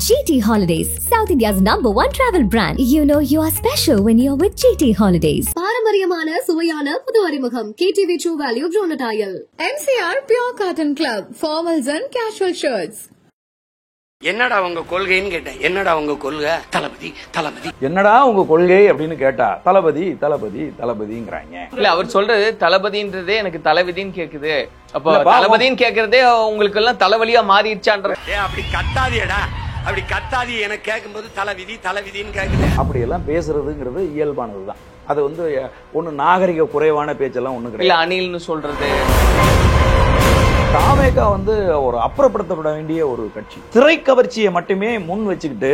GT Holidays, South India's #1 travel brand. You know you are special when you're with GT Holidays. பாரம்பரியமான சுவையான புது அறிமுகம் KTV True Value Bronatile. MCR Pure Cotton Club, formals and casual shirts. என்னடா உங்க கொள்கைன்னு கேட்டேன். என்னடா உங்க கொள்கை? தளபதி தளபதி. என்னடா உங்க கொள்கை அப்படின்னு கேட்டா தளபதி தளபதி தளபதிங்கிறாங்க. இல்ல அவர் சொல்றது தளபதின்றதே எனக்கு தலைவிதின்னு கேக்குது. அப்ப தளபதின்னு கேக்குறதே உங்களுக்கு எல்லாம் தலைவலியா மாறிடுச்சான்ற. அப்படி கத்தாதியடா, அப்படி கத்தாதி எனக்கு கேட்கும்போது தலைவிதின்னு கேக்குது. அப்படி எல்லாம் பேசுறதுங்கிறது இயல்பானதுதான். அது ஒண்ணு நாகரிக குறைவான பேச்செல்லாம் ஒண்ணு கிடையாது. இல்ல அணில்னு சொல்றது தாவேகா ஒரு அப்புறப்படுத்தப்பட வேண்டிய ஒரு கட்சி. திரை கவர்ச்சியை மட்டுமே முன் வச்சுக்கிட்டு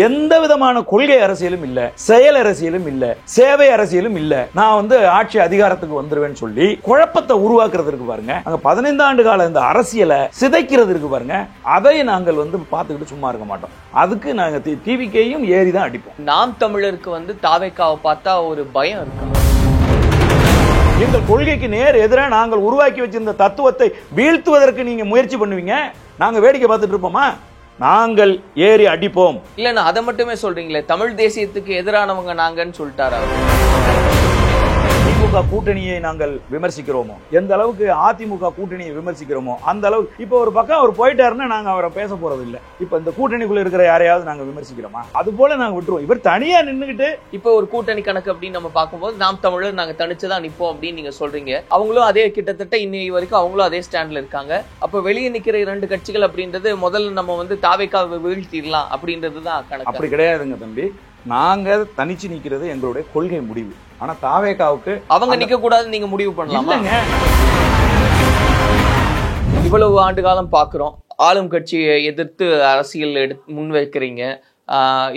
எந்த விதமான கொள்கை அரசியலும் இல்ல, செயல் அரசியலும் இல்ல, சேவை அரசியலும் இல்ல, நான் ஆட்சி அதிகாரத்துக்கு வந்துருவேன்னு சொல்லி குழப்பத்தை உருவாக்குறதுக்கு பாருங்க. அங்க 15 ஆண்டு கால இந்த அரசியலை சிதைக்கிறதுக்கு பாருங்க. அதை நாங்கள் பார்த்துக்கிட்டு சும்மா இருக்க மாட்டோம். அதுக்கு நாங்க டிவிக்கையும் ஏறிதான் அடிப்போம். நாம் தமிழருக்கு தாவேகாவை பார்த்தா ஒரு பயம் இருக்கு. எங்கள் கொள்கைக்கு நேர் எதிராக நாங்கள் உருவாக்கி வச்சிருந்த தத்துவத்தை வீழ்த்துவதற்கு நீங்க முயற்சி பண்ணுவீங்க, நாங்க வேடிக்கை பார்த்துட்டு இருப்போமா? நாங்கள் ஏறி அடிப்போம். இல்ல அதை மட்டுமே சொல்றீங்களே, தமிழ் தேசியத்துக்கு எதிரானவங்க நாங்கன்னு சொல்லிட்டாரா? திமுக கூட்டணியை நாங்கள் விமர்சிக்கிறோமோ, எந்த அளவுக்கு அதிமுக கூட்டணியை விமர்சிக்கிறோமோ அந்த அளவுக்கு. இப்ப ஒரு பக்கம் அவர் போயிட்டாருன்னா நாங்க அவரை பேச போறது இல்ல. இப்ப இந்த கூட்டணிக்குள்ள இருக்கிற யாரையாவது நாங்க விமர்சிக்கிறோமா? அது போல நாங்க விட்டுருவோம். இவர் தனியா நின்னுகிட்டு இப்ப ஒரு கூட்டணி கணக்கு அப்படின்னு நம்ம பார்க்கும்போது நாம் தமிழர் நாங்க தனிச்சுதான் நிப்போம் அப்படின்னு நீங்க சொல்றீங்க. அவங்களும் அதே கிட்டத்தட்ட இன்னைக்கு வரைக்கும் அவங்களும் அதே ஸ்டாண்ட்ல இருக்காங்க. அப்ப வெளியே நிக்கிற 2 கட்சிகள் அப்படின்றது முதல்ல நம்ம தாவேகாவை வீழ்த்திடலாம் அப்படின்றதுதான் கணக்கு. அப்படி கிடையாதுங்க தம்பி. நாங்க தனிச்சு நிக்கிறது எங்களுடைய கொள்கை முடிவு. ஆனா தாவேகாவுக்கு அவங்க நிக்க கூடாது நீங்க முடிவு பண்ணலாமா? இவ்வளவு ஆண்டு காலம் பாக்குறோம், ஆளும் கட்சியை எதிர்த்து அரசியல் முன்வைக்கிறீங்க.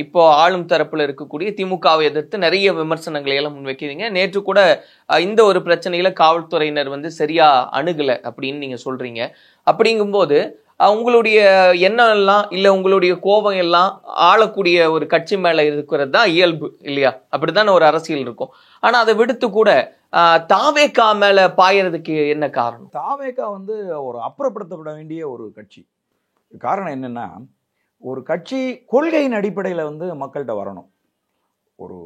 இப்போ ஆளும் தரப்புல இருக்கக்கூடிய திமுகவை எதிர்த்து நிறைய விமர்சனங்களை எல்லாம் முன்வைக்கிறீங்க. நேற்று கூட இந்த ஒரு பிரச்சனையில காவல்துறையினர் சரியா அணுகல அப்படின்னு நீங்க சொல்றீங்க. அப்படிங்கும்போது உங்களுடைய எண்ணம் எல்லாம் இல்ல உங்களுடைய கோபம் எல்லாம் ஆளக்கூடிய ஒரு கட்சி மேல இருக்கிறது தான் இயல்பு இல்லையா? அப்படிதான் ஒரு அரசியல் இருக்கும். ஆனா அதை விடுத்து கூட தாவேகா மேல பாயறதுக்கு என்ன காரணம்? தாவேகா ஒரு அப்புறப்படுத்தப்பட வேண்டிய ஒரு கட்சி. காரணம் என்னன்னா, ஒரு கட்சி கொள்கையின் அடிப்படையில மக்கள்கிட்ட வரணும். ஒரு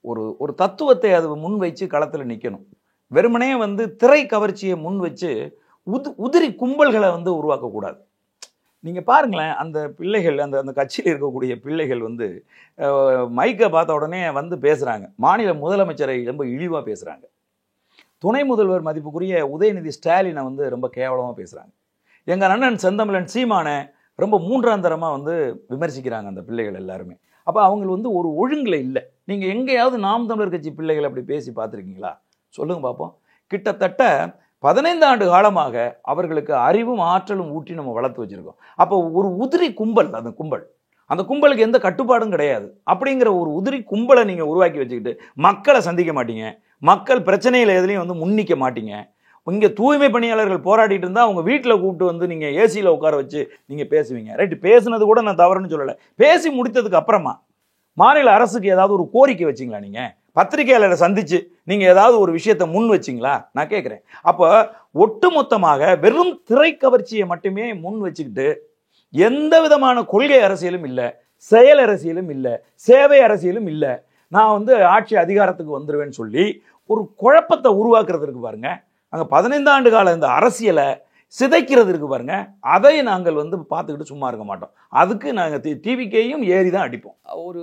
ஒரு ஒரு தத்துவத்தை அது முன் வச்சு களத்துல நிக்கணும். வெறுமனே திரை கவர்ச்சியை முன் வச்சு உதிரி கும்பல்களை உருவாக்க கூடாது. நீங்க பாருங்களேன், அந்த பிள்ளைகள் அந்த கட்சியில் இருக்கக்கூடிய பிள்ளைகள் மைக்கை பார்த்த உடனே பேசுறாங்க. மாநில முதலமைச்சரை ரொம்ப இழிவா பேசுறாங்க. துணை முதல்வர் மதிப்புக்குரிய உதயநிதி ஸ்டாலினை ரொம்ப கேவலமா பேசுறாங்க. எங்க அண்ணன் செந்தமிழன் சீமானை ரொம்ப மூன்றாந்தரமா விமர்சிக்கிறாங்க அந்த பிள்ளைகள் எல்லாருமே. அப்ப அவங்க ஒரு ஒழுங்குல இல்லை. நீங்க எங்கேயாவது நாம் தமிழர் கட்சி பிள்ளைகள் அப்படி பேசி பார்த்துருக்கீங்களா? சொல்லுங்க பார்ப்போம். கிட்டத்தட்ட 15 ஆண்டு காலமாக அவர்களுக்கு அறிவும் ஆற்றலும் ஊட்டி நம்ம வளர்த்து வச்சிருக்கோம். அப்போ ஒரு உதிரி கும்பல், அந்த கும்பலுக்கு எந்த கட்டுப்பாடும் கிடையாது. அப்படிங்கிற ஒரு உதிரி கும்பலை நீங்க உருவாக்கி வச்சுக்கிட்டு மக்களை சந்திக்க மாட்டீங்க, மக்கள் பிரச்சனையில எதுலையும் முன்னிக்க மாட்டீங்க. இங்க தூய்மை பணியாளர்கள் போராடிட்டு இருந்தா அவங்க வீட்டுல கூப்பிட்டு நீங்க ஏசியில உட்கார வச்சு நீங்க பேசுவீங்க. ரைட்டு, பேசுனது கூட நான் தவறுன்னு சொல்லலை. பேசி முடித்ததுக்கு அப்புறமா மாநில அரசுக்கு ஏதாவது ஒரு கோரிக்கை வச்சிங்களா? நீங்க பத்திரிகையாளரை சந்திச்சு நீங்க ஏதாவது ஒரு விஷயத்தை முன் வச்சிங்களா? நான் கேட்கிறேன். அப்ப ஒட்டுமொத்தமாக வெறும் திரை கவர்ச்சியை மட்டுமே முன் வச்சுக்கிட்டு எந்த விதமான கொள்கை அரசியலும் இல்ல, செயல் அரசியலும் இல்ல, சேவை அரசியலும் இல்ல, நான் ஆட்சி அதிகாரத்துக்கு வந்துருவேன்னு சொல்லி ஒரு குழப்பத்தை உருவாக்குறதுக்கு பாருங்க. அங்க 15 ஆண்டு கால இந்த அரசியலை சிதைக்கிறது இருக்கு பாருங்க. அதை நாங்கள் பார்த்துக்கிட்டு சும்மா இருக்க மாட்டோம். அதுக்கு நாங்க டிவிக்கையும் ஏறிதான் அடிப்போம். ஒரு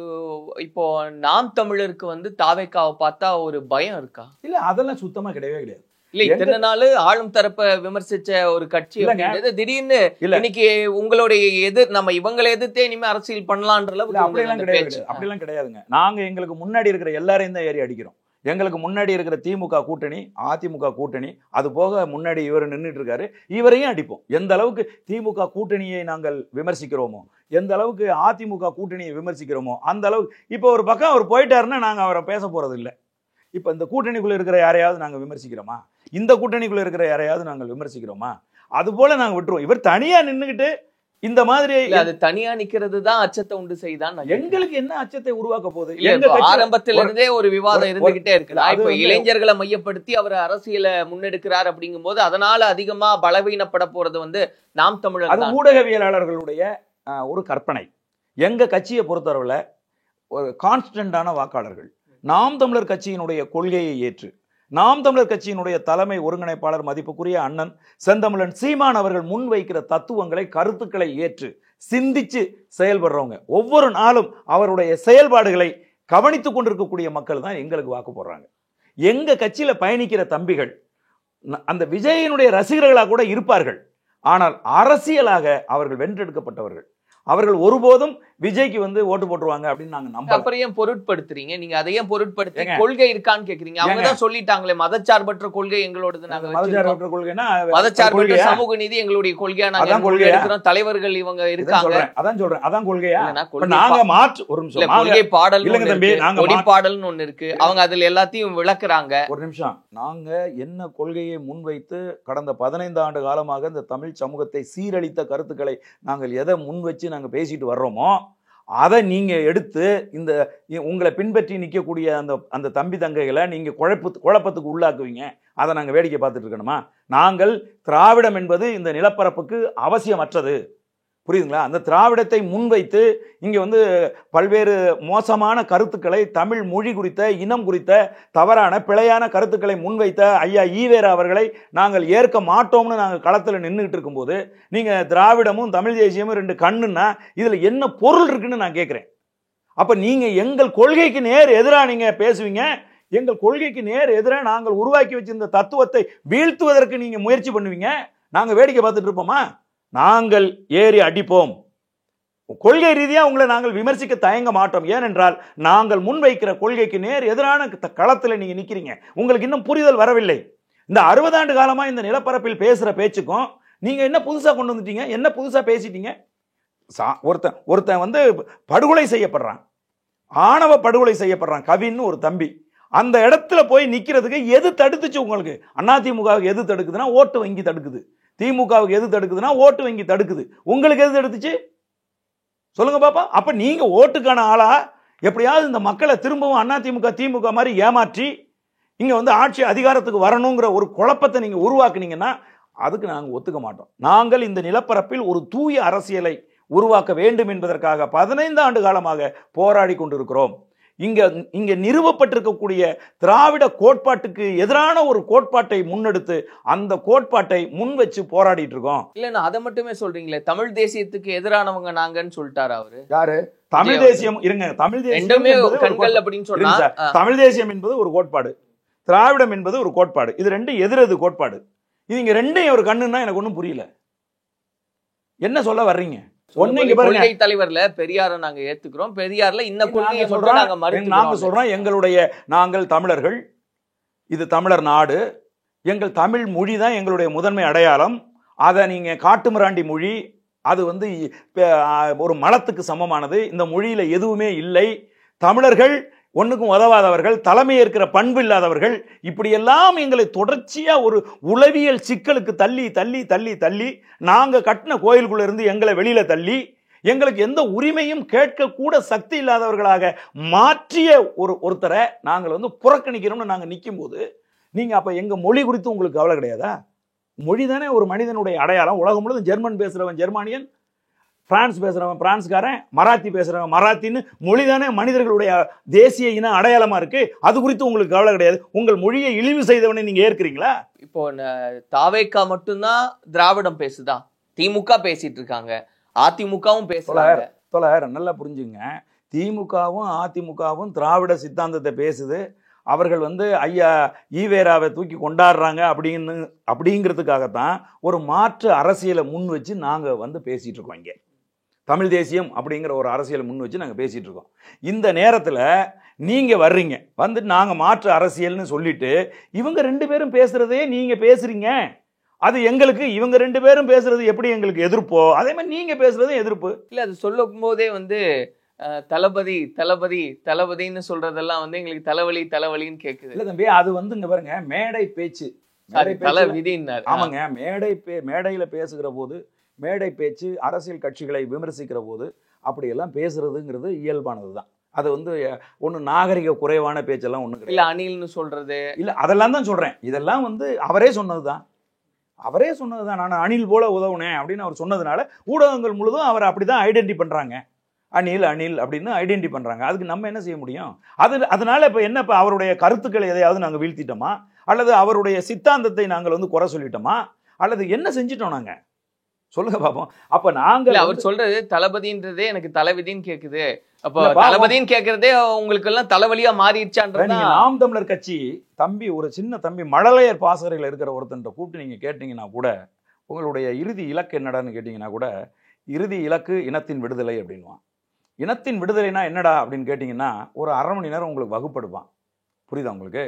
இப்போ நாம் தமிழருக்கு தாவேகாவை பார்த்தா ஒரு பயம் இருக்கா? இல்ல, அதெல்லாம் சுத்தமா கிடையவே கிடையாது. இல்ல, இத்தனை நாள் ஆளும் தரப்ப விமர்சிச்ச ஒரு கட்சி திடீர்னு இன்னைக்கு உங்களுடைய நம்ம இவங்களை எதிர்த்தே இனிமே அரசியல் பண்ணலான்ற அப்படியெல்லாம் கிடையாது. அப்படியெல்லாம் கிடையாதுங்க. நாங்க எங்களுக்கு முன்னாடி இருக்கிற எல்லாரையும் தான் ஏறி அடிக்கிறோம். எங்களுக்கு முன்னாடி இருக்கிற திமுக கூட்டணி, அதிமுக கூட்டணி, அது போக முன்னாடி இவர் நின்றுட்டு இருக்காரு, இவரையும் அடிப்போம். எந்த அளவுக்கு திமுக கூட்டணியை நாங்கள் விமர்சிக்கிறோமோ, எந்த அளவுக்கு அதிமுக கூட்டணியை விமர்சிக்கிறோமோ அந்த அளவுக்கு. இப்போ ஒரு பக்கம் அவர் போயிட்டாருன்னா நாங்க அவரை பேச போறது இல்லை. இப்ப இந்த கூட்டணிக்குள்ள இருக்கிற யாரையாவது நாங்க விமர்சிக்கிறோமா? இந்த கூட்டணிக்குள்ள இருக்கிற யாரையாவது நாங்கள் விமர்சிக்கிறோமா? அது போல நாங்க விட்டுருவோம். இவர் தனியா நின்னுகிட்டு இந்த மாதிரி அது தனியா நிக்கிறது தான் அச்சத்தை உண்டு செய்தான். எங்களுக்கு என்ன அச்சத்தை உருவாக்க போகுது? ஆரம்பத்தில இருந்தே ஒரு விவாதம் இருந்துகிட்டே இருக்கு. இப்ப இளைஞர்களை மையப்படுத்தி அவர் அரசியலை முன்னெடுக்கிறார் அப்படிங்கும் போது அதனால அதிகமா பலவீனப்பட போறது நாம் தமிழர். அது ஊடகவியலாளர்களுடைய ஒரு கற்பனை. எங்கள் கட்சியை பொறுத்தளவில் ஒரு கான்ஸ்டன்டான வாக்காளர்கள் நாம் தமிழர் கட்சியினுடைய கொள்கையை ஏற்று நாம் தமிழர் கட்சியினுடைய தலைமை ஒருங்கிணைப்பாளர் மதிப்புக்குரிய அண்ணன் செந்தமிழன் சீமான் அவர்கள் முன்வைக்கிற தத்துவங்களை கருத்துக்களை ஏற்று சிந்திச்சு செயல்படுறவங்க ஒவ்வொரு நாளும் அவருடைய செயல்பாடுகளை கவனித்துக் கொண்டிருக்கக்கூடிய மக்கள் தான் எங்களுக்கு வாக்கு போடுறாங்க. எங்க கட்சியில பயணிக்கிற தம்பிகள் அந்த விஜயனுடைய ரசிகர்களாக கூட இருப்பார்கள். ஆனால் அரசியலாக அவர்கள் வென்றெடுக்கப்பட்டவர்கள். அவர்கள் ஒருபோதும் விஜய்க்கு வந்து ஓட்டு போட்டுருவாங்க அப்படின்னு நாங்க நம்ப. அப்புறம் ஏன் பொருட்படுத்துறீங்க நீங்க? அதையும் பொருட்படுத்தி கொள்கை இருக்கான்னு கேக்குறீங்க. அவங்க தான் சொல்லிட்டாங்களே மதச்சார்பற்ற கொள்கை எங்களோடது. நாங்க மதச்சார்பற்ற கொள்கைனா மதச்சார்பற்ற சமூக நீதி எங்களுடைய கொள்கையா நாங்க எடுக்கிறோம். தலைவர்கள் இவங்க இருக்காங்க. அதான் சொல்றேன். அதான் கொள்கையா? நாங்க மாற்று ஒரு நிமிஷம். கொள்கை பாடல் இல்லங்க தம்பி, நாங்க கொடி பாடல்னு ஒன்னு இருக்கு. அவங்க அதுல எல்லாத்தையும் விளக்குறாங்க. ஒரு நிமிஷம். நாங்க என்ன கொள்கையை முன்வைத்து கடந்த 15 ஆண்டு காலமாக இந்த தமிழ் சமூகத்தை சீரழித்த கருத்துக்களை நாங்கள் எதை முன் வச்சு நாங்க பேசிட்டு வர்றோமோ அதை நீங்க எடுத்து இந்த உங்களை பின்பற்றி நிற்கக்கூடிய அந்த தம்பி தங்கைகளை நீங்க குழப்பத்துக்கு உள்ளாக்குவீங்க. அதை நாங்கள் வேடிக்கை பார்த்துட்டு இருக்கணுமா? நாங்கள் திராவிடம் என்பது இந்த நிலப்பரப்புக்கு அவசியமற்றது. புரியுதுங்களா? அந்த திராவிடத்தை முன்வைத்து இங்கே வந்து பல்வேறு மோசமான கருத்துக்களை தமிழ் மொழி குறித்த இனம் குறித்த தவறான பிழையான கருத்துக்களை முன்வைத்த ஐயா ஈவேரா அவர்களை நாங்கள் ஏற்க மாட்டோம்னு நாங்கள் களத்தில் நின்றுக்கிட்டு இருக்கும்போது நீங்கள் திராவிடமும் தமிழ் தேசியமும் ரெண்டு கண்ணுன்னா இதில் என்ன பொருள் இருக்குன்னு நான் கேட்குறேன். அப்போ நீங்கள் எங்கள் கொள்கைக்கு நேர் எதிராக நீங்கள் பேசுவீங்க. எங்கள் கொள்கைக்கு நேர் எதிராக நாங்கள் உருவாக்கி வச்சிருந்த தத்துவத்தை வீழ்த்துவதற்கு நீங்கள் முயற்சி பண்ணுவீங்க. நாங்கள் வேடிக்கை பார்த்துட்டு இருப்போமா? நாங்கள் ஏறி அடிப்போம். கொள்கை ரீதியாக உங்களை நாங்கள் விமர்சிக்க தயங்க மாட்டோம். ஏனென்றால் நாங்கள் முன்வைக்கிற கொள்கைக்கு நேர் எதிரான களத்தில் நீங்க நிக்கிறீங்க. உங்களுக்கு இன்னும் புரிதல் வரவில்லை. இந்த 60 ஆண்டு காலமா இந்த நிலப்பரப்பில் பேசுற பேச்சுக்கும் நீங்க என்ன புதுசா கொண்டு வந்துட்டீங்க? என்ன புதுசா பேசிட்டீங்க? ஒருத்தன் வந்து படுகொலை செய்யப்படுறான், ஆணவ படுகொலை செய்யப்படுறான் கவின்னு ஒரு தம்பி. அந்த இடத்துல போய் நிக்கிறதுக்கு எது தடுத்துச்சு உங்களுக்கு? அதிமுகவுக்கு எது தடுக்குதுன்னா ஓட்டு வங்கி தடுக்குது. திமுகவுக்கு எது தடுக்குதுன்னா ஓட்டு வங்கி தடுக்குது. உங்களுக்கு எது தடுத்துச்சு சொல்லுங்க பாப்பா. அப்ப நீங்க ஓட்டுக்கான ஆளா எப்படியாவது இந்த மக்களை திரும்பவும் அதிமுக திமுக மாதிரி ஏமாற்றி இங்க வந்து ஆட்சி அதிகாரத்துக்கு வரணுங்கிற ஒரு குழப்பத்தை நீங்க உருவாக்குனீங்கன்னா அதுக்கு நாங்கள் ஒத்துக்க மாட்டோம். நாங்கள் இந்த நிலப்பரப்பில் ஒரு தூய அரசியலை உருவாக்க வேண்டும் என்பதற்காக 15 ஆண்டு காலமாக போராடி கொண்டிருக்கிறோம். இங்க நிறுவப்பட்டிருக்கக்கூடிய திராவிட கோட்பாட்டுக்கு எதிரான ஒரு கோட்பாட்டை முன்னெடுத்து அந்த கோட்பாட்டை முன் வச்சு போராடிட்டு இருக்கோம். இல்ல அதை மட்டுமே சொல்றீங்களே, தமிழ் தேசியத்துக்கு எதிரானவங்க நாங்கன்னு சொல்லிட்டாரு அவரு. யாரு? தமிழ் தேசியம் இருங்க. தமிழ் தேசியம் கண்கள் அப்படின்னு சொன்னா தமிழ் தேசியம் என்பது ஒரு கோட்பாடு, திராவிடம் என்பது ஒரு கோட்பாடு. இது ரெண்டும் எதிரது கோட்பாடு. இது இங்க ரெண்டையும் ஒரு கண்ணுன்னா எனக்கு ஒன்றும் புரியல. என்ன சொல்ல வர்றீங்க? கொள்கை தலைவர்ல பெரியார நாங்க ஏத்துக்கிறோம், பெரியார்ல இந்த கொள்கையை நாங்க சொல்றோம். நாங்கள் தமிழர்கள், இது தமிழர் நாடு, எங்கள் தமிழ் மொழி தான் எங்களுடைய முதன்மை அடையாளம். அதை நீங்க காட்டுமிராண்டி மொழி, அது வந்து ஒரு மலத்துக்கு சமமானது. இந்த மொழியில எதுவுமே இல்லை. தமிழர்கள் ஒன்றுக்கும் உதவாதவர்கள், தலைமை ஏற்கிற பண்பு இல்லாதவர்கள், இப்படியெல்லாம் எங்களை தொடர்ச்சியா ஒரு உளவியல் சிக்கலுக்கு தள்ளி தள்ளி தள்ளி தள்ளி நாங்க கட்டின கோயிலுக்குள்ள இருந்து எங்களை வெளியில தள்ளி எங்களுக்கு எந்த உரிமையும் கேட்க கூட சக்தி இல்லாதவர்களாக மாற்றிய ஒருத்தரை நாங்கள் வந்து புறக்கணிக்கிறோம்னு நாங்க நிற்கும் போது நீங்க அப்ப எங்க மொழி குறித்து உங்களுக்கு கவலை கிடையாதா? மொழி தானே ஒரு மனிதனுடைய அடையாளம். உலகம் முழுவதும் ஜெர்மன் பேசுறவன் ஜெர்மானியன், பிரான்ஸ் பேசுறவன் பிரான்ஸ்காரன், மராத்தி பேசுறவன் மராத்தின்னு மொழி தானே மனிதர்களுடைய தேசிய இன அடையாளமா இருக்கு. அது குறித்து உங்களுக்கு கவலை கிடையாது. உங்கள் மொழியை இழிவு செய்தவனை நீங்க ஏற்கிறீங்களா? இப்போ தாவேக்கா மட்டும்தான் திராவிடம் பேசுதா? திமுக பேசிட்டு இருக்காங்க, அதிமுகவும் பேசுறாங்க. நல்லா புரிஞ்சுங்க. திமுகவும் அதிமுகவும் திராவிட சித்தாந்தத்தை பேசுது. அவர்கள் வந்து ஐயா ஈவேராவை தூக்கி கொண்டாடுறாங்க அப்படிங்கிறதுக்காகத்தான் ஒரு மாற்று அரசியலை முன் வச்சு நாங்கள் வந்து பேசிட்டு இருக்கோம். இங்கே தமிழ் தேசியம் அப்படிங்கிற ஒரு அரசியலை முன் வச்சு நாங்கள் பேசிட்டு இருக்கோம். இந்த நேரத்தில் நீங்கள் வர்றீங்க, வந்துட்டு நாங்கள் மாற்று அரசியல்னு சொல்லிட்டு இவங்க 2 பேரும் பேசுறதே நீங்கள் பேசுறீங்க. அது எங்களுக்கு இவங்க 2 பேரும் பேசுறது எப்படி எங்களுக்கு எதிர்ப்போ அதே மாதிரி நீங்க பேசுறதும் எதிர்ப்பு இல்லை. அது சொல்லும் போதே வந்து தளபதி தளபதி தளபதின்னு சொல்றதெல்லாம் வந்து எங்களுக்கு தலைவலி தலைவலின்னு கேட்குது. இல்லை தம்பி, அது வந்து இங்க பாருங்க மேடை பேச்சு. ஆமாங்க, மேடையில பேசுகிற போது, மேடை பேச்சு, அரசியல் கட்சிகளை விமர்சிக்கிற போது அப்படியெல்லாம் பேசுறதுங்கிறது இயல்பானது தான். அது வந்து ஒன்று நாகரிக குறைவான பேச்செல்லாம் ஒன்று இல்லை. அணில்னு சொல்றது இல்லை, அதெல்லாம் தான் சொல்றேன். இதெல்லாம் வந்து அவரே சொன்னதுதான். நான் அணில் போல உதவுனேன் அப்படின்னு அவர் சொன்னதுனால ஊடகங்கள் முழுதும் அவரை அப்படிதான் ஐடென்டி பண்றாங்க. அணில் அணில் அப்படின்னு ஐடென்டி பண்றாங்க. அதுக்கு நம்ம என்ன செய்ய முடியும்? அதனால இப்ப என்ன, இப்ப அவருடைய கருத்துக்களை எதையாவது நாங்க வீழ்த்திட்டோமா, அல்லது அவருடைய சித்தாந்தத்தை நாங்கள் வந்து குறை சொல்லிட்டோமா, அல்லது என்ன செஞ்சிட்டோம் நாங்க? சொல்லுங்க பாப்போம். அப்ப நாங்க அவர் சொல்றது தளபதின்றதே எனக்கு தலைவிதின்னு கேக்குது. அப்போ தளபதின்னு கேக்குறதே உங்களுக்கு எல்லாம் தலைவலியா மாறிடுச்சான்றது. நாம் தமிழர் கட்சி தம்பி, ஒரு சின்ன தம்பி மழலையர் பாசறையில் இருக்கிற ஒருத்தன் கூப்பிட்டு நீங்க கேட்டீங்கன்னா கூட, உங்களுடைய இறுதி இலக்கு என்னடான்னு கேட்டீங்கன்னா கூட, இறுதி இலக்கு இனத்தின் விடுதலை அப்படின்வான். இனத்தின் விடுதலைனா என்னடா அப்படின்னு கேட்டீங்கன்னா ஒரு 1/2 மணி நேரம் உங்களுக்கு வகுப்படுவான். புரியுதா உங்களுக்கு?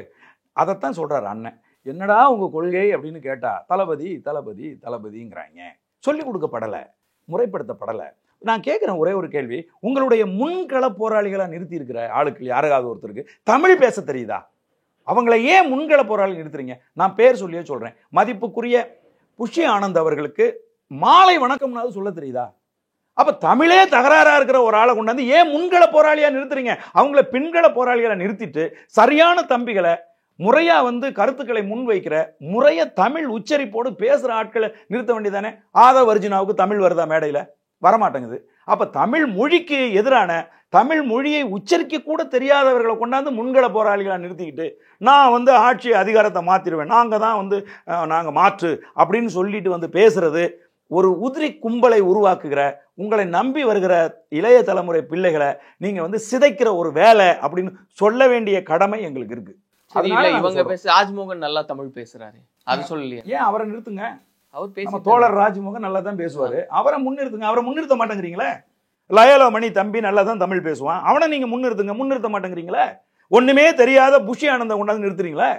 அதைத்தான் சொல்றாரு அண்ணன். என்னடா உங்க கொள்கை அப்படின்னு கேட்டா தளபதி தளபதி தளபதிங்கிறாங்க. சொல்லிக் கொடுக்கப்படலை, முறைப்படுத்தப்படலை. நான் கேட்குறேன் ஒரே ஒரு கேள்வி, உங்களுடைய முன்கள போராளிகளா நிறுத்தி இருக்கிற ஆளுக்கு யாராவது ஒருத்தருக்கு தமிழ் பேச தெரியுதா? அவங்கள ஏன் முன்கள போராளி நிறுத்துறீங்க? நான் பேர் சொல்லியே சொல்றேன். மதிப்புக்குரிய புஷி ஆனந்த் அவர்களுக்கு மாலை வணக்கம்னாவது சொல்ல தெரியுதா? அப்ப தமிழே தகராறா இருக்கிற ஒரு ஆளை கொண்டாந்து ஏன் முன்கள போராளியா நிறுத்துறீங்க? அவங்கள பின்கள போராளிகளை நிறுத்திட்டு சரியான தம்பிகளை முறையா வந்து கருத்துக்களை முன்வைக்கிற முறைய தமிழ் உச்சரிப்போடு பேசுற ஆட்களை நிறுத்த வேண்டியதானே? ஆதவ அர்ஜுனாவுக்கு தமிழ் வருதா? மேடையில வரமாட்டேங்குது. அப்ப தமிழ் மொழிக்கு எதிரான, தமிழ் மொழியை உச்சரிக்க கூட தெரியாதவர்களை கொண்டாந்து முன்கள போராளிகளை நிறுத்திக்கிட்டு நான் வந்து ஆட்சி அதிகாரத்தை மாத்திடுவேன், நாங்க தான் வந்து நாங்க மாற்று அப்படின்னு சொல்லிட்டு வந்து பேசுறது ஒரு உதிரி கும்பலை உருவாக்குகிற, உங்களை நம்பி வருகிற இளைய தலைமுறை பிள்ளைகளை நீங்க வந்து சிதைக்கிற ஒரு வேலை அப்படின்னு சொல்ல வேண்டிய கடமை எங்களுக்கு இருக்கு. இவங்க பேச ராஜ்மோகன் நல்லா தமிழ் பேசுறாரு, அது சொல்லலையா? ஏன் அவரை நிறுத்துங்க. அவர் பேச தோழர் ராஜ்மோகன் நல்லா தான் பேசுவாரு, அவரை முன்னிறுத்துங்க. அவரை முன்னிறுத்த மாட்டேங்கிறீங்களே. லயோலா மணி தம்பி நல்லா தான் தமிழ் பேசுவான், அவனை நீங்க முன்னிறுத்துங்க. முன்னிறுத்த மாட்டேங்கிறீங்களே. ஒண்ணுமே தெரியாத புஷி ஆனந்த கொண்டாந்து நிறுத்துறீங்களே.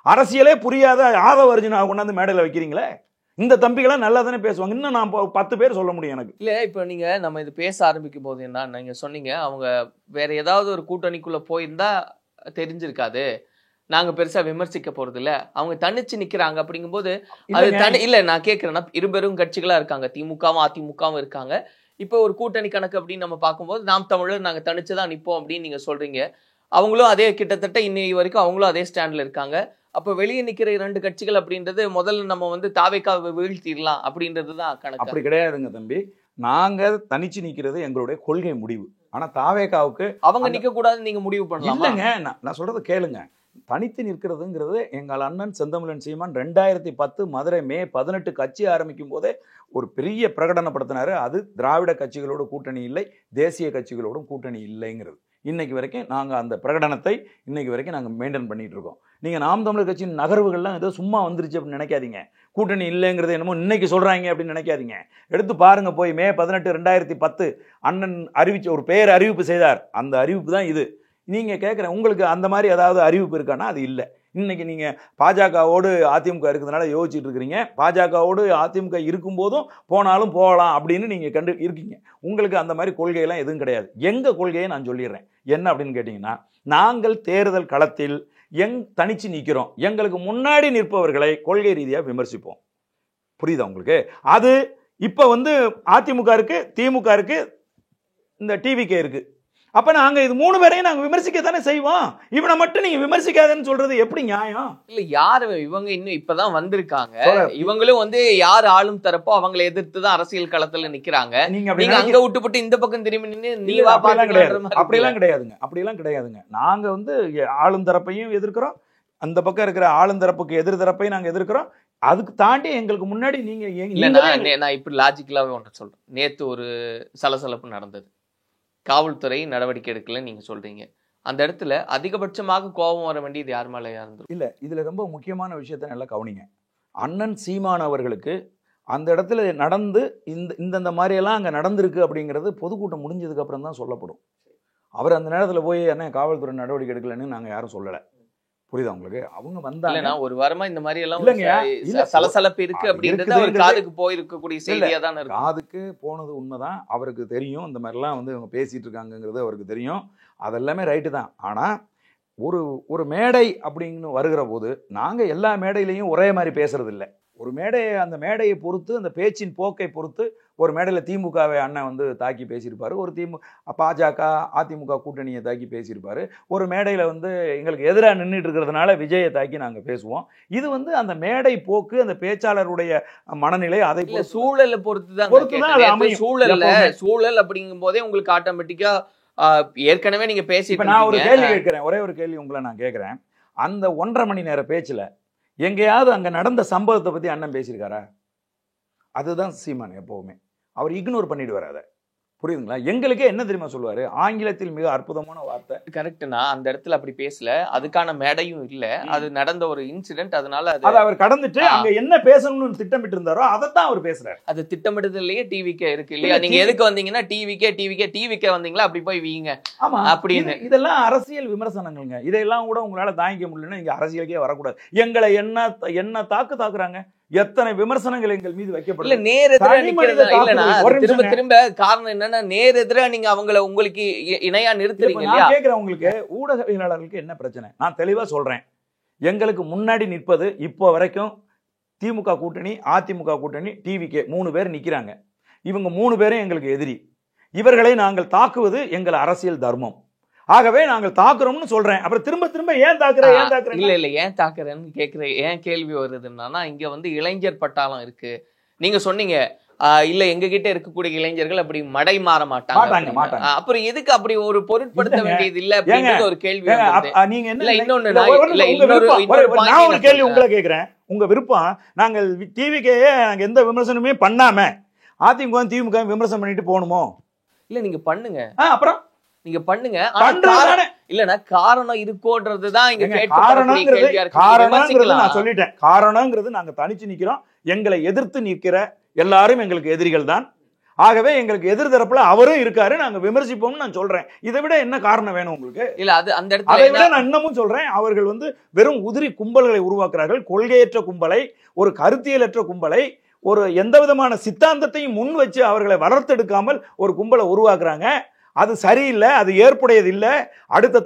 அரசியலே புரியாத ஆதவ அர்ஜுனா கொண்டாந்து மேடையில் வைக்கிறீங்களே. இந்த தம்பிகளாம் நல்லா தானே பேசுவாங்க. இன்னும் நான் 10 பேர் சொல்ல முடியும் எனக்கு. இல்ல இப்போ நீங்க நம்ம இது பேச ஆரம்பிக்கும் போது என்ன நீங்க சொன்னீங்க, அவங்க வேற ஏதாவது ஒரு கூட்டணிக்குள்ள போயிருந்தா தெரிஞ்சிருக்காது, நாங்க பெருசா விமர்சிக்க போறது இல்ல, அவங்க தனிச்சு நிக்கிறாங்க. அப்படிங்கும்போது அது இல்ல, நான் கேட்கிறேன்னா இருபெரும் கட்சிகளா இருக்காங்க, திமுகவும் அதிமுகவும் இருக்காங்க. இப்போ ஒரு கூட்டணி கணக்கு அப்படின்னு நம்ம பார்க்கும்போது நாம் தமிழர் நாங்க தனிச்சுதான் நிப்போம் அப்படின்னு நீங்க சொல்றீங்க. அவங்களும் அதே கிட்டத்தட்ட இன்னைக்கு வரைக்கும் அவங்களும் அதே ஸ்டாண்ட்ல இருக்காங்க. அப்போ வெளியே நிக்கிற 2 கட்சிகள் அப்படின்றது முதல்ல நம்ம வந்து தாவேக்காவை வீழ்த்திடலாம் அப்படின்றதுதான் கணக்கு. அப்படி கிடையாதுங்க தம்பி. நாங்க தனிச்சு நிக்கிறது எங்களுடைய கொள்கை முடிவு. ஆனா தாவேக்காவுக்கு அவங்க நிக்க கூடாதுன்னு நீங்க முடிவு பண்ணலாம் இல்லைங்க. நான் சொல்றது கேளுங்க. தனித்து நிற்கிறதுங்கிறது எங்கள் அண்ணன் செந்தமிழன் சீமான் 2010 மதுரை மே 18 கட்சி ஆரம்பிக்கும் போதே ஒரு பெரிய பிரகடனப்படுத்தினாரு. அது திராவிட கட்சிகளோடு கூட்டணி இல்லை, தேசிய கூட்டணி கூட்டணி இல்லைங்கிறது. இன்னைக்கு வரைக்கும் நாங்கள் அந்த பிரகடனத்தை இன்னைக்கு வரைக்கும் நாங்கள் மெயின்டைன் பண்ணிட்டு இருக்கோம். நீங்கள் நாம் தமிழர் கட்சியின் நகர்வுகள்லாம் ஏதோ சும்மா வந்துருச்சு அப்படின்னு நினைக்காதீங்க. கூட்டணி இல்லைங்கிறது என்னமோ இன்னைக்கு சொல்றாங்க அப்படின்னு நினைக்காதீங்க. எடுத்து பாருங்க, போய் மே 18 2010 அண்ணன் அறிவிச்ச ஒரு பேர் அறிவிப்பு செய்தார். அந்த அறிவிப்பு தான் இது. நீங்க கேட்குறேன், உங்களுக்கு அந்த மாதிரி ஏதாவது அறிவிப்பு இருக்கான்னா அது இல்லை. இன்னைக்கு நீங்க பாஜகவோடு அதிமுக இருக்கிறதுனால யோசிச்சுட்டு இருக்கிறீங்க. பாஜகவோடு அதிமுக இருக்கும்போதும் போனாலும் போகலாம் அப்படின்னு நீங்க இருக்கீங்க. உங்களுக்கு அந்த மாதிரி கொள்கையெல்லாம் எதுவும் கிடையாது. எங்க கொள்கையை நான் சொல்லிடுறேன். என்ன அப்படின்னு கேட்டீங்கன்னா, நாங்கள் தேர்தல் களத்தில் தனிச்சு நிற்கிறோம். எங்களுக்கு முன்னாடி நிற்பவர்களை கொள்கை ரீதியாக விமர்சிப்போம். புரியுதா உங்களுக்கு? அது இப்ப வந்து அதிமுக இருக்கு, திமுக இருக்கு, இந்த டிவிகே இருக்கு. அப்ப நாங்க இது 3 பேரையும் நாங்க விமர்சிக்கத்தானே செய்வோம். இவனை மட்டும் நீங்க விமர்சிக்காதன்னு சொல்றது எப்படி நியாயம்? இல்ல, யாரு இவங்க இன்னும் இப்பதான் வந்திருக்காங்க. இவங்களும் வந்து யார் ஆளும் தரப்போ அவங்களை எதிர்த்துதான் அரசியல் களத்துல நிக்கிறாங்க. நீங்க அங்க விட்டுப்பட்டு இந்த பக்கம் திரும்பி நின்று நீ அப்படியெல்லாம் கிடையாதுங்க. அப்படியெல்லாம் கிடையாதுங்க. நாங்க வந்து ஆளும் தரப்பையும் எதிர்க்கிறோம், அந்த பக்கம் இருக்கிற ஆளும் தரப்புக்கு எதிர் தரப்பையும் நாங்க எதிர்க்கிறோம். அதுக்கு தாண்டி எங்களுக்கு முன்னாடி நான் இப்படி லாஜிக்கலாவே ஒன்று சொல்றேன். நேத்து ஒரு சலசலப்பு நடந்தது, காவல்துறை நடவடிக்கை எடுக்கலன்னு நீங்க சொல்றீங்க. அந்த இடத்துல அதிகபட்சமாக கோபம் வர வேண்டியது யார் மேலயா இருந்தது? இல்ல, இதுல ரொம்ப முக்கியமான விஷயத்த நல்லா கவனிங்க. அண்ணன் சீமான் அவர்களுக்கு அந்த இடத்துல நடந்து இந்த மாதிரி எல்லாம் அங்க நடந்திருக்கு அப்படிங்கிறது பொதுக்கூட்டம் முடிஞ்சதுக்கு அப்புறம் தான் சொல்லப்படும். அவர் அந்த நேரத்துல போய் என்ன காவல்துறை நடவடிக்கை எடுக்கலன்னு நாங்க யாரும் சொல்லல. புரியுதா உங்களுக்கு? அவங்க வந்தாங்க. ஒரு வாரமா இந்த மாதிரி எல்லாம் சலசலப்பு இருக்கு அப்படின்றது அவர் காதுக்கு போயிருக்கக்கூடிய செய்தியா தான் இருக்கு. காதுக்கு போனது உண்மைதான். அவருக்கு தெரியும் இந்த மாதிரிலாம் வந்து இவங்க பேசிட்டு இருக்காங்கிறது அவருக்கு தெரியும். அதெல்லாமே ரைட்டு தான். ஆனா ஒரு மேடை அப்படின்னு வருகிற போது நாங்க எல்லா மேடையிலையும் ஒரே மாதிரி பேசுறது இல்லை. ஒரு மேடையை, அந்த மேடையை பொறுத்து, அந்த பேச்சின் போக்கை பொறுத்து ஒரு மேடையில் திமுகவை அண்ணன் வந்து தாக்கி பேசியிருப்பாரு, ஒரு பாஜக அதிமுக கூட்டணியை தாக்கி பேசியிருப்பாரு, ஒரு மேடையில் வந்து எங்களுக்கு எதிராக நின்றுட்டு இருக்கிறதுனால விஜயை தாக்கி நாங்கள் பேசுவோம். இது வந்து அந்த மேடை போக்கு, அந்த பேச்சாளருடைய மனநிலை, அதை சூழலை பொறுத்து தான். சூழல் அப்படிங்கும் போதே உங்களுக்கு ஆட்டோமேட்டிக்கா ஏற்கனவே நீங்க பேசி. நான் ஒரு கேள்வி கேட்கிறேன், ஒரே ஒரு கேள்வி உங்களை நான் கேட்கிறேன். அந்த 1.5 மணி நேர பேச்சுல எங்கேயாவது அங்க நடந்த சம்பவத்தை பத்தி அண்ணன் பேசியிருக்காரா? அதுதான் சீமான் எப்பவுமே அவர் இக்னோர் பண்ணிடுவார். அதை புரியுதுங்களா? எங்களுக்கே என்ன தெரியுமா சொல்லுவாரு, ஆங்கிலத்தில் மிக அற்புதமான வார்த்தை. கரெக்ட்னா அந்த இடத்துல அப்படி பேசல, அதுக்கான மேடையும் இல்ல, அது நடந்த ஒரு இன்சிடென்ட். அதனால அதை அவர் கடந்துட்டு அங்க என்ன பேசணும்னு திட்டமிட்டு இருந்தாரோ அதைத்தான் அவர் பேசுறாரு. அது திட்டமிடுதலையே டிவிக்கே இருக்கு இல்லையா? நீங்க எதுக்கு வந்தீங்கன்னா டிவிக்கே வந்தீங்களா, அப்படி போய் வீங்க அப்படின்னு. இதெல்லாம் அரசியல் விமர்சனங்கள்ங்க. இதெல்லாம் கூட உங்களால தாங்கிக்க முடியலன்னா இங்க அரசியலுக்கே வரக்கூடாது. எங்களை என்ன தாக்குறாங்க, எத்தனை விமர்சனங்கள் எங்கள் மீது வைக்கப்படல. திரும்ப திரும்ப காரணம் என்னன்னா, நேர் எதிரா நீங்க உங்களுக்கு இணையா நிறுத்துறீங்க. நான் கேட்கிறேன், உங்களுக்கு ஊடகவியலாளர்களுக்கு என்ன பிரச்சனை? நான் தெளிவா சொல்றேன். எங்களுக்கு முன்னாடி நிற்பது இப்போ வரைக்கும் திமுக கூட்டணி, அதிமுக கூட்டணி, டிவிகே 3 பேர் நிக்கிறாங்க. இவங்க 3 பேரும் எங்களுக்கு எதிரி. இவர்களை நாங்கள் தாக்குவது எங்கள் அரசியல் தர்மம். ஆகவே நாங்கள் தாக்குறோம்னு சொல்றேன். அப்புறம் திரும்ப ஏன் தாக்குறேன் இல்ல ஏன் தாக்குறேன்னு கேக்குறேன். ஏன் கேள்வி வருதுன்னா, இங்க வந்து இளைஞர் பட்டாளம் இருக்கு. நீங்க சொன்னீங்க இல்ல எங்க கிட்ட இருக்கக்கூடிய இளைஞர்கள் அப்படி மடை மாற மாட்டாங்க. அப்புறம் எதுக்கு அப்படி ஒரு பொருட்படுத்த வேண்டியது இல்ல அப்படின்றது ஒரு கேள்வி. நீங்க என்ன இன்னொன்னு கேள்வி உங்களை கேக்குறேன். உங்க விருப்பம், நாங்கள் டிவிக்கே நாங்க எந்த விமர்சனமே பண்ணாம அதிமுக திமுக விமர்சனம் பண்ணிட்டு போகணுமோ? இல்ல நீங்க பண்ணுங்க, அப்புறம் நீங்க பண்ணுங்க. இல்லன்னா காரணம் இருக்கோன்றதுதான் இங்க காரணங்கிறது நான் சொல்லிட்டேன். காரணங்கிறது நாங்க தனிச்சு நிக்கிறோம். எங்களை எதிர்த்து நிற்கிற எல்லாரும் எங்களுக்கு எதிரிகள் தான். ஆகவே எங்களுக்கு எதிர் தரப்புல அவரும் இருக்காரு, நாங்க விமர்சிப்போம்னு நான் சொல்றேன். இதை விட என்ன காரணம் வேணும் உங்களுக்கு? இல்ல அது அந்த இடத்துல அதை விட நான் இன்னமும் சொல்றேன், அவர்கள் வந்து வெறும் உதிரி கும்பல்களை உருவாக்குறார்கள். கொள்கையற்ற கும்பலை, ஒரு கருத்தியலற்ற கும்பலை, ஒரு எந்த விதமான சித்தாந்தத்தையும் முன் வச்சு அவர்களை வளர்த்தெடுக்காமல் ஒரு கும்பலை உருவாக்குறாங்க. அது சரியில்லை, அது ஏற்புடையது இல்லை. அடுத்த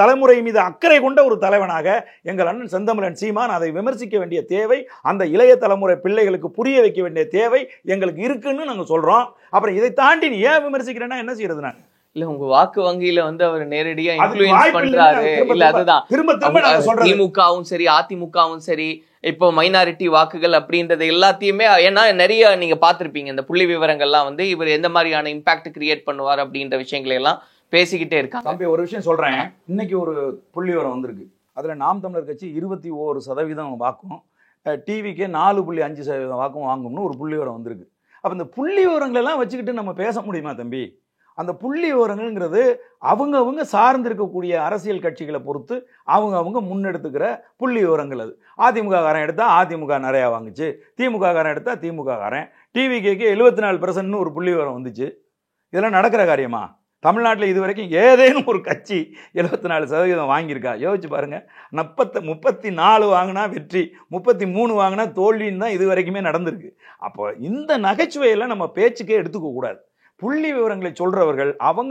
தலைமுறை மீது அக்கறை கொண்ட ஒரு தலைவனாக எங்கள் அண்ணன் செந்தமிழன் சீமான் அதை விமர்சிக்க வேண்டிய தேவை, அந்த இளைய தலைமுறை பிள்ளைகளுக்கு புரிய வைக்க வேண்டிய தேவை எங்களுக்கு இருக்குன்னு நாங்கள் சொல்றோம். அப்புறம் இதை தாண்டி நீ ஏன் விமர்சிக்கிறேன்னா என்ன செய்யறது? நான் இல்ல உங்க வாக்கு வங்கியில வந்து அவர் நேரடியா இன்ஃப்ளூயன்ஸ் பண்றாரு. இல்ல அதுதான் திரும்ப திமுகவும் சரி அதிமுகவும் சரி இப்போ மைனாரிட்டி வாக்குகள் அப்படின்றது எல்லாத்தையுமே, ஏன்னா நிறைய நீங்க பார்த்திருப்பீங்க இந்த புள்ளி விவரங்கள்லாம் வந்து இவர் எந்த மாதிரியான இம்பாக்ட் கிரியேட் பண்ணுவார் அப்படின்ற விஷயங்களை எல்லாம் பேசிக்கிட்டே இருக்காங்க. தம்பி ஒரு விஷயம் சொல்றேன், இன்னைக்கு ஒரு புள்ளி விவரம் வந்திருக்கு. அதுல நாம் தமிழர் கட்சி 21% வாக்கும், டிவிக்கே 4.5% வாக்கும் வாங்கும்னு ஒரு புள்ளி விவரம் வந்திருக்கு. அப்ப இந்த புள்ளி விவரங்கள் எல்லாம் வச்சுக்கிட்டு நம்ம பேச முடியுமா தம்பி? அந்த புள்ளி விவரங்கள்ங்கிறது அவங்க சார்ந்து இருக்கக்கூடிய அரசியல் கட்சிகளை பொறுத்து அவங்க முன்னெடுத்துக்கிற புள்ளி விவரங்கள். அது அதிமுக காரன் எடுத்தா அதிமுக நிறையா வாங்குச்சு, திமுக காரன் எடுத்தா திமுக காரன், டிவிகேக்கு 74% ஒரு புள்ளி விவரம் வந்துச்சு. இதெல்லாம் நடக்கிற காரியமா? தமிழ்நாட்டில் இது வரைக்கும் ஏதேனும் ஒரு கட்சி 74% வாங்கியிருக்கா? யோசிச்சு பாருங்க. 34 வாங்கினா வெற்றி, 33 வாங்கினா தோல்வின்னு தான் இது வரைக்குமே நடந்திருக்கு. அப்போ இந்த நகைச்சுவையெல்லாம் நம்ம பேச்சுக்கே எடுத்துக்க கூடாது. புள்ளி விவரங்களை சொல்றவர்கள்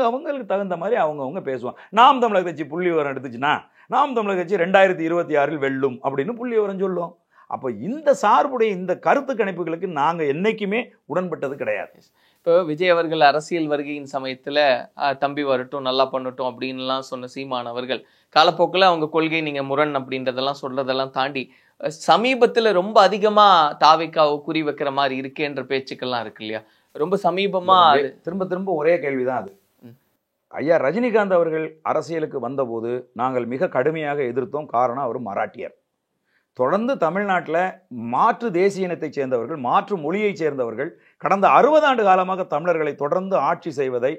அவங்களுக்கு தகுந்த மாதிரி அவங்க பேசுவாங்க. நாம் தமிழர் கட்சி புள்ளி விவரம் எடுத்துச்சுன்னா நாம் தமிழர் கட்சி 2026 வெல்லும் அப்படின்னு புள்ளி விவரம் சொல்லும். அப்போ இந்த சார்புடைய இந்த கருத்து கணிப்புகளுக்கு நாங்க என்னைக்குமே உடன்பட்டது கிடையாது. இப்போ விஜய் அவர்கள் அரசியல் வருகையின் சமயத்துல தம்பி வரட்டும், நல்லா பண்ணட்டும் அப்படின்லாம் சொன்ன சீமான் அவர்கள் காலப்போக்கில் அவங்க கொள்கை நீங்க முரண் அப்படின்றதெல்லாம் சொல்றதெல்லாம் தாண்டி சமீபத்துல ரொம்ப அதிகமா தாவேக்காவை குறி வைக்கிற மாதிரி இருக்கேன்ற பேச்சுக்கள்லாம் இருக்கு இல்லையா? ரொம்ப சமீபமா திரும்ப ஒரே கேள்விதான் அது. ஐயா ரஜினிகாந்த் அவர்கள் அரசியலுக்கு வந்தபோது நாங்கள் மிக கடுமையாக எதிர்த்தோம். காரணம், அவர் மராட்டியர். தொடர்ந்து தமிழ்நாட்டில் மாற்று தேசிய இனத்தை சேர்ந்தவர்கள், மாற்று மொழியை சேர்ந்தவர்கள் கடந்த 60 ஆண்டு காலமாக தமிழர்களை தொடர்ந்து ஆட்சி செய்வதை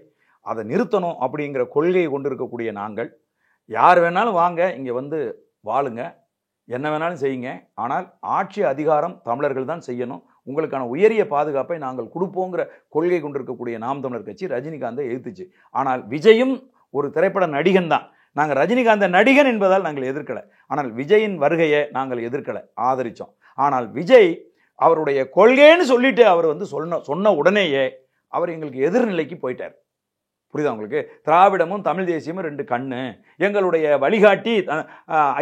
அதை நிறுத்தணும் அப்படிங்கிற கொள்கையை கொண்டிருக்கக்கூடிய நாங்கள், யார் வேணாலும் வாங்க இங்கே வந்து வாழுங்க, என்ன வேணாலும் செய்யுங்க, ஆனால் ஆட்சி அதிகாரம் தமிழர்கள் தான் செய்யணும், உங்களுக்கான உயரிய பாதுகாப்பை நாங்கள் கொடுப்போங்கிற கொள்கை கொண்டிருக்கக்கூடிய நாம் தமிழர் கட்சி ரஜினிகாந்தை எதிர்த்துச்சு. ஆனால் விஜயும் ஒரு திரைப்பட நடிகன் தான். நாங்கள் ரஜினிகாந்த நடிகன் என்பதால் நாங்கள் எதிர்க்கலை. ஆனால் விஜயின் வருகையை நாங்கள் எதிர்க்கலை, ஆதரித்தோம். ஆனால் விஜய் அவருடைய கொள்கைன்னு சொல்லிட்டு அவர் வந்து சொன்ன உடனேயே அவர் எங்களுக்கு எதிர்நிலைக்கு போயிட்டார். புரியுதா உங்களுக்கு? திராவிடமும் தமிழ் தேசியமும் 2 கண்ணு, எங்களுடைய வழிகாட்டி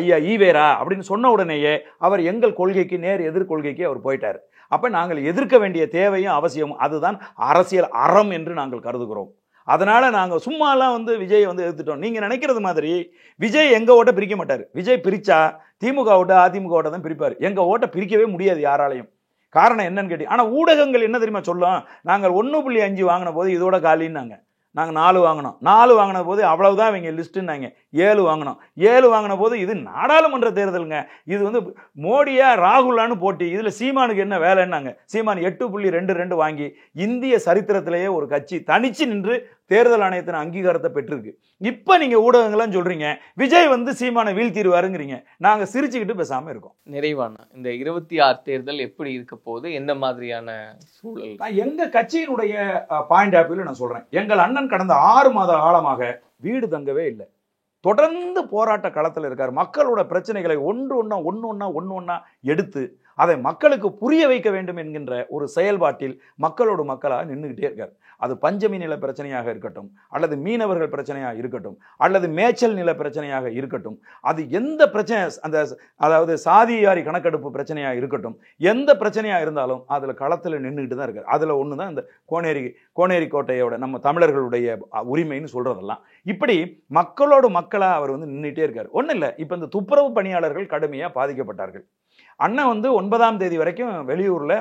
ஐயா ஈவேரா அப்படின்னு சொன்ன உடனேயே அவர் எங்கள் கொள்கைக்கு நேர் எதிர்கொள்கைக்கு அவர் போயிட்டார். அப்ப நாங்கள் எதிர்க்க வேண்டிய தேவையும் அவசியமும் அதுதான் அரசியல் அறம் என்று நாங்கள் கருதுகிறோம். அதனால நாங்க சும்மாலாம் வந்து விஜய் வந்து எதிர்த்துட்டோம். நீங்க நினைக்கிறது மாதிரி விஜய் எங்க ஓட்ட பிரிக்க மாட்டாரு. விஜய் பிரிச்சா திமுக ஓட்ட அதிமுக ஓட்ட தான் பிரிப்பாரு. எங்க ஓட்ட பிரிக்கவே முடியாது யாராலையும். காரணம் என்னன்னு கேட்டி, ஆனா ஊடகங்கள் என்ன தெரியுமா சொல்லும், நாங்கள் 1.5 வாங்கின போது இதோட காலின்னாங்க, நாங்கள் 4 வாங்கினோம், 4 வாங்கின போது அவ்வளவுதான் இவங்க லிஸ்ட்டுன்னாங்க, 7 வாங்கினோம், 7 வாங்கின போது இது நாடாளுமன்ற தேர்தலுங்க, இது வந்து மோடியா ராகுலான்னு போட்டி, இதுல சீமானுக்கு என்ன வேலைன்னாங்க. சீமான் 8.22 வாங்கி இந்திய சரித்திரத்திலேயே ஒரு கட்சி தனிச்சு நின்று தேர்தல் ஆணையத்தின் அங்கீகாரத்தை பெற்றிருக்கு. இப்ப நீங்க ஊடகங்கள்லாம் சொல்றீங்க விஜய் வந்து சீமானை வீழ்த்திடுவாருங்கிறீங்க. நாங்க சிரிச்சுக்கிட்டு பேசாம இருக்கோம். நிறைவான இந்த 26 தேர்தல் எப்படி இருக்க போகுது, எந்த மாதிரியான சூழல்? எங்க கட்சியினுடைய பாயிண்ட் ஆஃப் வியூல நான் சொல்றேன், எங்கள் அண்ணன் கடந்த 6 மாத காலமாக வீடு தங்கவே இல்லை, தொடர்ந்து போராட்ட களத்தில் இருக்கார். மக்களோட பிரச்சனைகளை ஒன்று ஒன்னா எடுத்து அதை மக்களுக்கு புரிய வைக்க வேண்டும் என்கின்ற ஒரு செயல்பாட்டில் மக்களோடு மக்களாக நின்றுகிட்டே இருக்கார். அது பஞ்சமி நில பிரச்சனையாக இருக்கட்டும், அல்லது மீனவர்கள் பிரச்சனையாக இருக்கட்டும், அல்லது மேய்ச்சல் நில பிரச்சனையாக இருக்கட்டும், அது எந்த பிரச்சனை, அந்த அதாவது சாதியாரி கணக்கெடுப்பு பிரச்சனையாக இருக்கட்டும், எந்த பிரச்சனையாக இருந்தாலும் அதில் களத்தில் நின்றுகிட்டு தான் இருக்கார். அதில் ஒன்று தான் இந்த கோனேரி கோட்டையோட நம்ம தமிழர்களுடைய உரிமைன்னு சொல்றதெல்லாம். இப்படி மக்களோடு மக்களாக அவர் வந்து நின்றுட்டே இருக்கார். ஒன்றும் இல்லை, இப்போ இந்த துப்புரவு பணியாளர்கள் கடுமையாக பாதிக்கப்பட்டார்கள். அண்ணன் வந்து 9ஆம் தேதி வரைக்கும் வெளியூர்ல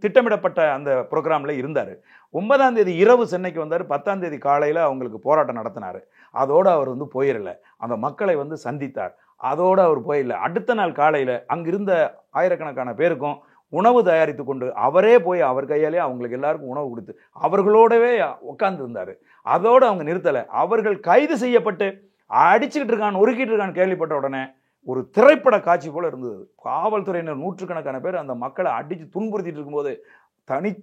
திட்டமிடப்பட்ட அந்த ப்ரோக்ராம்ல இருந்தார். 9ஆம் தேதி இரவு சென்னைக்கு வந்தார். 10ஆம் தேதி காலையில் அவங்களுக்கு போராட்டம் நடத்தினார். அதோடு அவர் வந்து போயிடல, அந்த மக்களை வந்து சந்தித்தார். அதோடு அவர் போயிடல, அடுத்த நாள் காலையில் அங்கிருந்த ஆயிரக்கணக்கான பேருக்கும் உணவு தயாரித்து கொண்டு அவரே போய் அவர் கையாலே அவங்களுக்கு எல்லாருக்கும் உணவு கொடுத்து அவர்களோடவே உட்கார்ந்து இருந்தார். அதோடு அவங்க நிறுத்தலை. அவர்கள் கைது செய்யப்பட்டு அடிச்சுக்கிட்டு இருக்கான், ஒருக்கிட்டு இருக்கான்னு கேள்விப்பட்ட உடனே ஒரு திரைப்பட காட்சி போல இருந்தது. காவல்துறையினர் நூற்றுக்கணக்கான பேர் அந்த மக்களை அடித்து துன்புறுத்திட்டு இருக்கும்போது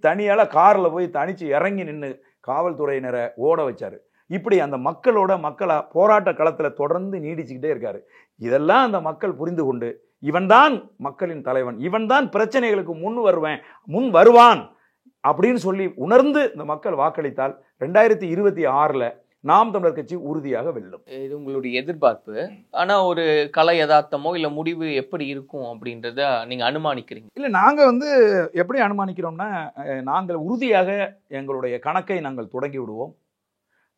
தனியால கார்ல போய் தனிச்சு இறங்கி நின்று காவல்துறையினரை ஓட வச்சாரு. இப்படி அந்த மக்களா போராட்ட களத்துல தொடர்ந்து நீடிச்சுக்கிட்டே இருக்காரு. இதெல்லாம் அந்த மக்கள் புரிந்து கொண்டு இவன்தான் மக்களின் தலைவன், இவன்தான் பிரச்சனைகளுக்கு முன் வருவான் அப்படின்னு சொல்லி உணர்ந்து இந்த மக்கள் வாக்களித்தால் 2026 நாம் தமிழர் கட்சி உறுதியாக வெல்லும். இது உங்களுடைய எதிர்பார்ப்பு. ஆனா ஒரு கலை யதார்த்தமோ இல்ல முடிவு எப்படி இருக்கும் அப்படின்றத நீங்க அனுமானிக்கிறீங்க? இல்ல, நாங்க வந்து எப்படி அனுமானிக்கிறோம்னா, நாங்கள் உறுதியாக எங்களுடைய கணக்கை நாங்கள் தொடங்கி விடுவோம்.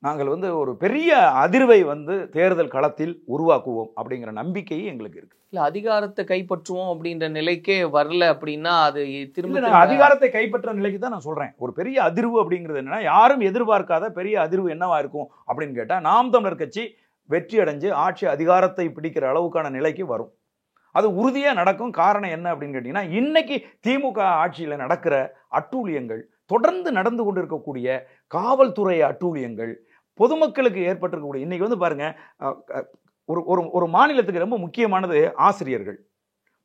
நாங்கள் வந்து ஒரு பெரிய அதிர்வை வந்து தேர்தல் களத்தில் உருவாக்குவோம் அப்படிங்கிற நம்பிக்கை எங்களுக்கு இருக்கு. இல்ல, அதிகாரத்தை கைப்பற்றுவோம் அப்படின்ற நிலைக்கே வரல அப்படின்னா அது திரும்ப அதிகாரத்தை கைப்பற்ற நிலைக்கு தான் நான் சொல்றேன். ஒரு பெரிய அதிர்வு அப்படிங்கிறது என்னன்னா, யாரும் எதிர்பார்க்காத பெரிய அதிர்வு என்னவா இருக்கும் அப்படின்னு கேட்டா, நாம் தமிழர் கட்சி வெற்றி அடைஞ்சு ஆட்சி அதிகாரத்தை பிடிக்கிற அளவுக்கான நிலைக்கு வரும். அது உறுதியா நடக்கும். காரணம் என்ன அப்படின்னு கேட்டீங்கன்னா, இன்னைக்கு திமுக ஆட்சியில நடக்கிற அட்டூழியங்கள், தொடர்ந்து நடந்து கொண்டிருக்கக்கூடிய காவல்துறை அட்டூழியங்கள், பொதுமக்களுக்கு ஏற்பட்டிருக்கக்கூடிய, இன்னைக்கு வந்து பாருங்க, ஒரு மாநிலத்துக்கு ரொம்ப முக்கியமானது ஆசிரியர்கள்,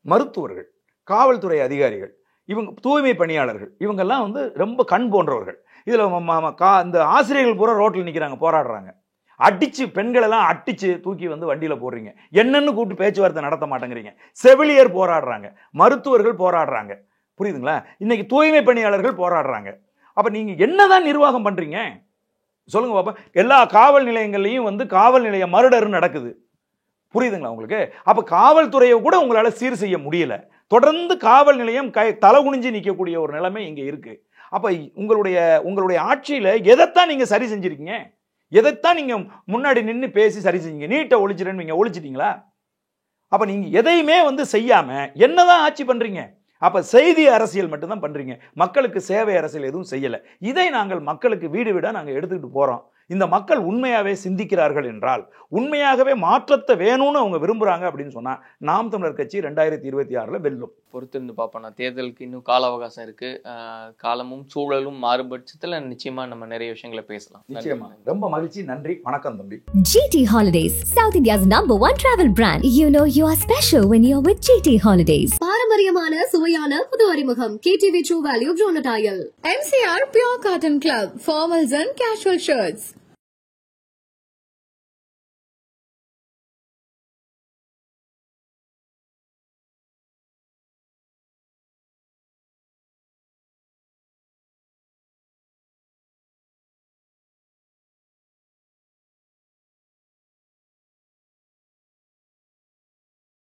மருத்துவர்கள், காவல்துறை அதிகாரிகள், இவங்க தூய்மை பணியாளர்கள், இவங்கெல்லாம் வந்து ரொம்ப கண் போன்றவர்கள். இதுல இந்த ஆசிரியர்கள் பூரா ரோட்டில் நிற்கிறாங்க, போராடுறாங்க. அடிச்சு பெண்களெல்லாம் அடிச்சு தூக்கி வந்து வண்டியில போடுறீங்க, என்னன்னு கூப்பிட்டு பேச்சுவார்த்தை நடத்த மாட்டேங்கிறீங்க. செவிலியர் போராடுறாங்க, மருத்துவர்கள் போராடுறாங்க, புரியுதுங்களா? இன்னைக்கு தூய்மை பணியாளர்கள் போராடுறாங்க. அப்ப நீங்க என்னதான் நிர்வாகம் பண்றீங்க சொல்லுங்க பாப்பா? எல்லா காவல் நிலையங்கள்லையும் வந்து காவல் நிலைய மர்டர் நடக்குது, புரியுதுங்களா உங்களுக்கு? அப்ப காவல்துறையை கூட உங்களால சீர் செய்ய முடியல. தொடர்ந்து காவல் நிலையம் தலை குனிஞ்சு நிற்கக்கூடிய ஒரு நிலைமை இங்க இருக்கு. அப்ப உங்களுடைய ஆட்சியில எதைத்தான் நீங்க சரி செஞ்சிருக்கீங்க? எதைத்தான் நீங்க முன்னாடி நின்று பேசி சரி செஞ்சீங்க? நீட்டை ஒழிச்சிருன்னு ஒழிச்சிட்டீங்களா? அப்ப நீங்க எதையுமே வந்து செய்யாம என்னதான் ஆட்சி பண்றீங்க? அப்ப செய்தி அரசியல் மட்டும்தான் பண்றீங்க, மக்களுக்கு சேவை அரசியல் எதுவும் செய்யல. இதை நாங்கள் மக்களுக்கு வீடு வீடா நாங்க எடுத்துக்கிட்டு போறோம். இந்த மக்கள் உண்மையாவே சிந்திக்கிறார்கள் என்றால், உண்மையாகவே மாற்றத்தை வேணும்னு அவங்க விரும்புறாங்க அப்படின்னு சொன்னா, நாம் தமிழர் கட்சி 2026 வெல்லும். பொறுத்திருந்து பார்ப்போம். தேர்தலுக்கு இன்னும் கால அவகாசம் இருக்கு. காலமும் சூழலும் மாறும் பட்சத்துல நிச்சயமா நம்ம நிறைய விஷயங்களை பேசலாம். நிச்சயமா. ரொம்ப மகிழ்ச்சி. நன்றி. வணக்கம் தம்பி. GT Holidays, South India's #1 travel brand. You know you are special when you're with GT Holidays. பாரம்பரியமான சுவையான புது அறிமுகம் KTV True Value Bronatile. MCR Pure Cotton Club, formals and casual shirts.